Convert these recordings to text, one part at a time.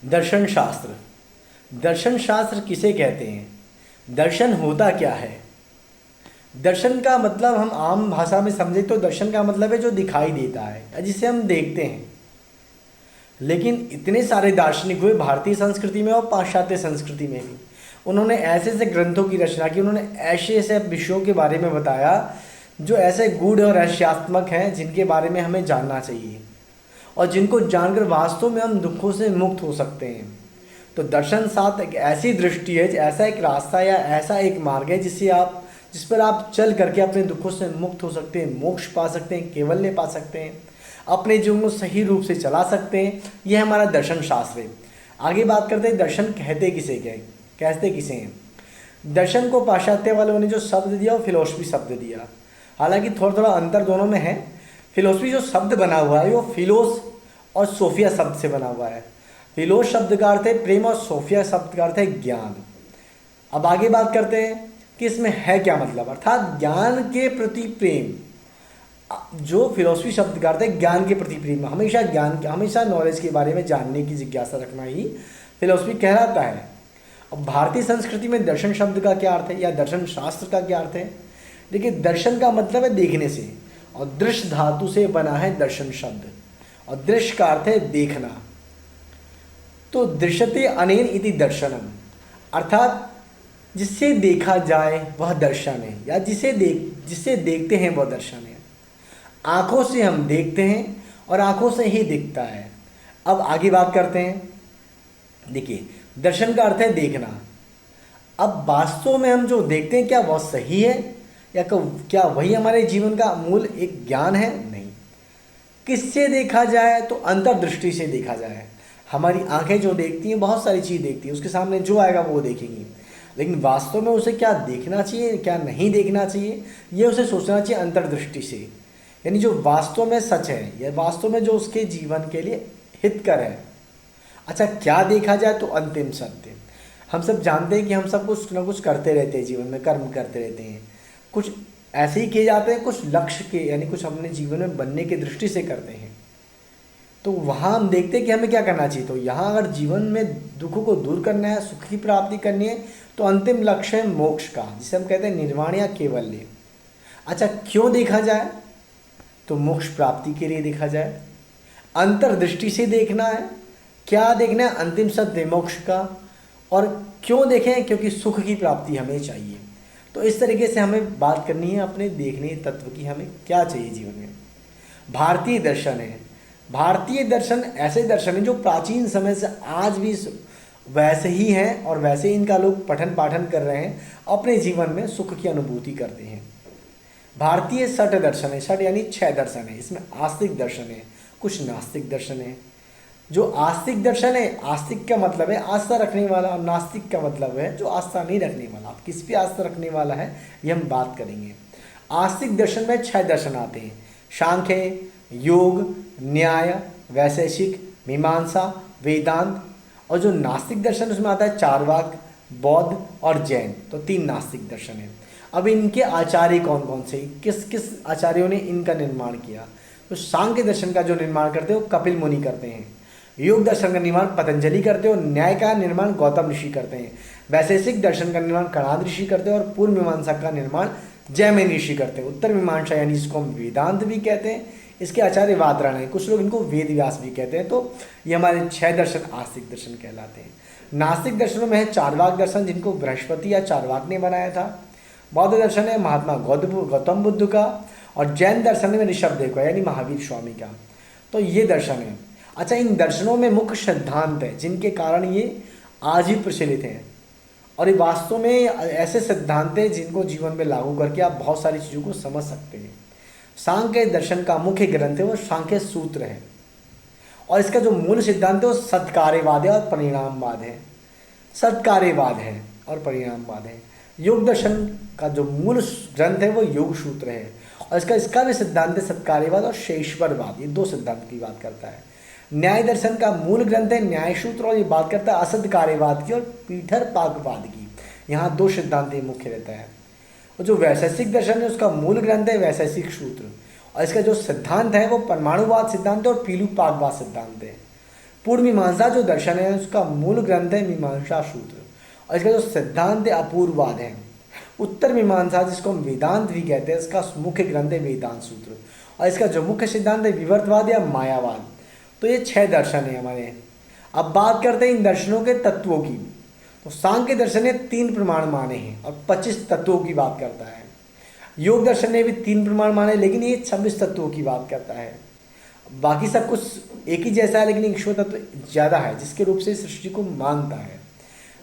दर्शन शास्त्र। दर्शन शास्त्र किसे कहते हैं? दर्शन होता क्या है? दर्शन का मतलब हम आम भाषा में समझे तो दर्शन का मतलब है जो दिखाई देता है या जिसे हम देखते हैं। लेकिन इतने सारे दार्शनिक हुए भारतीय संस्कृति में और पाश्चात्य संस्कृति में भी। उन्होंने ऐसे ऐसे ग्रंथों की रचना की, उन्होंने ऐसे ऐसे विषयों के बारे में बताया जो ऐसे गूढ़ और रहस्यात्मक हैं जिनके बारे में हमें जानना चाहिए और जिनको जानकर वास्तव में हम दुखों से मुक्त हो सकते हैं। तो दर्शन शास्त्र एक ऐसी दृष्टि है, ऐसा एक रास्ता या ऐसा एक मार्ग है जिस पर आप चल करके अपने दुखों से मुक्त हो सकते हैं, मोक्ष पा सकते हैं, कैवल्य पा सकते हैं, अपने जीवन को सही रूप से चला सकते हैं। यह हमारा दर्शन शास्त्र है। आगे बात करते हैं दर्शन कहते किसे हैं। दर्शन को पाश्चात्य वालों ने जो शब्द दिया वो फिलोसफी शब्द दिया। हालांकि थोड़ा थोड़ा अंतर दोनों में है। फिलोसफी जो शब्द बना हुआ है वो फिलोस और सोफिया शब्द से बना हुआ है। फिलोस शब्द का अर्थ है प्रेम और सोफिया शब्द का अर्थ है ज्ञान। अब आगे बात करते हैं कि इसमें है क्या मतलब, अर्थात ज्ञान के प्रति प्रेम। जो फिलोसफी शब्द का अर्थ है ज्ञान के प्रति प्रेम, हमेशा नॉलेज के बारे में जानने की जिज्ञासा रखना ही फिलोसफी कहलाता है। अब भारतीय संस्कृति में दर्शन शब्द का क्या अर्थ है या दर्शन शास्त्र का क्या अर्थ है? देखिए, दर्शन का मतलब है देखने से, और दृश्य धातु से बना है दर्शन शब्द, और दृश्य का अर्थ है देखना। तो दृश्यते अनेन इति दर्शनम, अर्थात जिससे देखा जाए वह दर्शन है, या जिसे देखते हैं वह दर्शन है। आंखों से हम देखते हैं और आंखों से ही दिखता है। अब आगे बात करते हैं। देखिए, दर्शन का अर्थ है देखना। अब वास्तव में हम जो देखते हैं क्या वह सही है या क्या वही हमारे जीवन का मूल एक ज्ञान है? नहीं। किससे देखा जाए तो अंतर्दृष्टि से देखा जाए। हमारी आंखें जो देखती हैं बहुत सारी चीज़ देखती हैं, उसके सामने जो आएगा वो देखेंगी, लेकिन वास्तव में उसे क्या देखना चाहिए क्या नहीं देखना चाहिए ये उसे सोचना चाहिए अंतर्दृष्टि से। यानी जो वास्तव में सच है या वास्तव में जो उसके जीवन के लिए हितकर है। अच्छा, क्या देखा जाए तो अंतिम सत्य। हम सब जानते हैं कि हम सब कुछ ना कुछ करते रहते हैं, जीवन में कर्म करते रहते हैं, कुछ ऐसे ही किए जाते हैं, कुछ लक्ष्य के यानी कुछ अपने जीवन में बनने की दृष्टि से करते हैं। तो वहाँ हम देखते हैं कि हमें क्या करना चाहिए। तो यहाँ अगर जीवन में दुखों को दूर करना है, सुख की प्राप्ति करनी है, तो अंतिम लक्ष्य है मोक्ष का, जिसे हम कहते हैं निर्वाण या कैवल्य। अच्छा, क्यों देखा जाए? तो मोक्ष प्राप्ति के लिए देखा जाए, अंतर्दृष्टि से देखना है। क्या देखना है? अंतिम सत्य मोक्ष का। और क्यों देखें? क्योंकि सुख की प्राप्ति हमें चाहिए। तो इस तरीके से हमें बात करनी है अपने देखने तत्व की, हमें क्या चाहिए जीवन में। भारतीय दर्शन है। भारतीय दर्शन ऐसे दर्शन हैं जो प्राचीन समय से आज भी वैसे ही हैं और वैसे ही इनका लोग पठन पाठन कर रहे हैं, अपने जीवन में सुख की अनुभूति करते हैं। भारतीय षट दर्शन है। षट यानी 6 दर्शन है। इसमें आस्तिक दर्शन है, कुछ नास्तिक दर्शन है। जो आस्तिक दर्शन है, आस्तिक का मतलब है आस्था रखने वाला, और नास्तिक का मतलब है जो आस्था नहीं रखने वाला। आप किस पे आस्था रखने वाला है ये हम बात करेंगे। आस्तिक दर्शन में 6 दर्शन आते हैं: सांख्य, योग, न्याय, वैशेषिक, मीमांसा, वेदांत। और जो नास्तिक दर्शन उसमें आता है चार्वाक, बौद्ध और जैन। तो 3 नास्तिक दर्शन है। अब इनके आचार्य कौन कौन से, किस किस आचार्यों ने इनका निर्माण किया? तो सांख्य दर्शन का जो निर्माण करते हैं वो कपिल मुनि करते हैं। योग दर्शन का निर्माण पतंजलि करते हैं और न्याय का निर्माण गौतम ऋषि करते हैं। वैशेषिक दर्शन का निर्माण कणाद ऋषि करते हैं और पूर्व मीमांसा का निर्माण जैमिन ऋषि करते हैं। उत्तर मीमांसा यानी इसको हम वेदांत भी कहते हैं, इसके आचार्य वादरायण हैं, कुछ लोग इनको वेद व्यास भी कहते हैं। तो ये हमारे 6 दर्शन आस्तिक दर्शन कहलाते हैं। नास्तिक दर्शनों में है चार्वाक दर्शन, जिनको बृहस्पति या चार्वाक ने बनाया था। बौद्ध दर्शन है महात्मा गौतम बुद्ध का, और जैन दर्शन में ऋषभदेव का यानी महावीर स्वामी का। तो ये दर्शन है। अच्छा, इन दर्शनों में मुख्य सिद्धांत है जिनके कारण ये आज भी प्रचलित हैं, और ये वास्तव में ऐसे सिद्धांत हैं जिनको जीवन में लागू करके आप बहुत सारी चीज़ों को समझ सकते हैं। सांख्य दर्शन का मुख्य ग्रंथ है वो सांख्य सूत्र है, और इसका जो मूल सिद्धांत है वो सत्कार्यवाद है और परिणामवाद है। सत्कार्यवाद है और परिणामवाद है। योग दर्शन का जो मूल ग्रंथ है वो योग सूत्र है, और इसका भी सिद्धांत है सत्कार्यवाद और शेषवरवाद। ये 2 सिद्धांत की बात करता है। न्याय दर्शन का मूल ग्रंथ है न्याय सूत्र, और ये बात करता है असत्कार्यवाद की और पीठर पाकवाद की। यहाँ 2 सिद्धांत मुख्य रहता है। और जो वैशेषिक दर्शन है उसका मूल ग्रंथ है वैशेषिक सूत्र, और इसका जो सिद्धांत है वो परमाणुवाद सिद्धांत और पीलू पाकवाद सिद्धांत है। पूर्व मीमांसा जो दर्शन है उसका मूल ग्रंथ है मीमांसा सूत्र, और इसका जो सिद्धांत है अपूर्ववाद है। उत्तर मीमांसा जिसको हम वेदांत भी कहते हैं, इसका मुख्य ग्रंथ है वेदांत सूत्र, और इसका जो मुख्य सिद्धांत है विवर्तवाद या मायावाद। तो ये 6 दर्शन है हमारे। अब बात करते हैं इन दर्शनों के तत्वों की। तो सांख्य दर्शन ने 3 प्रमाण माने हैं और 25 तत्वों की बात करता है। योग दर्शन ने भी 3 प्रमाण माने, लेकिन ये 26 तत्वों की बात करता है। बाकी सब कुछ एक ही जैसा है, लेकिन ईश्वर तत्व ज़्यादा है जिसके रूप से सृष्टि को मानता है।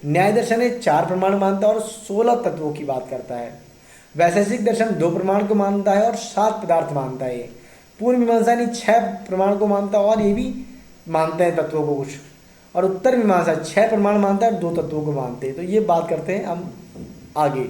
न्याय दर्शन है 4 प्रमाण मानता है और 16 तत्वों की बात करता है। वैशेषिक दर्शन 2 प्रमाण को मानता है और 7 पदार्थ मानता है। पूर्व मीमांसा ने 6 प्रमाण को मानता है और ये भी मानते हैं तत्वों को कुछ, और उत्तर मीमांसा 6 प्रमाण मानता है और 2 तत्वों को मानते हैं। तो ये बात करते हैं हम आगे।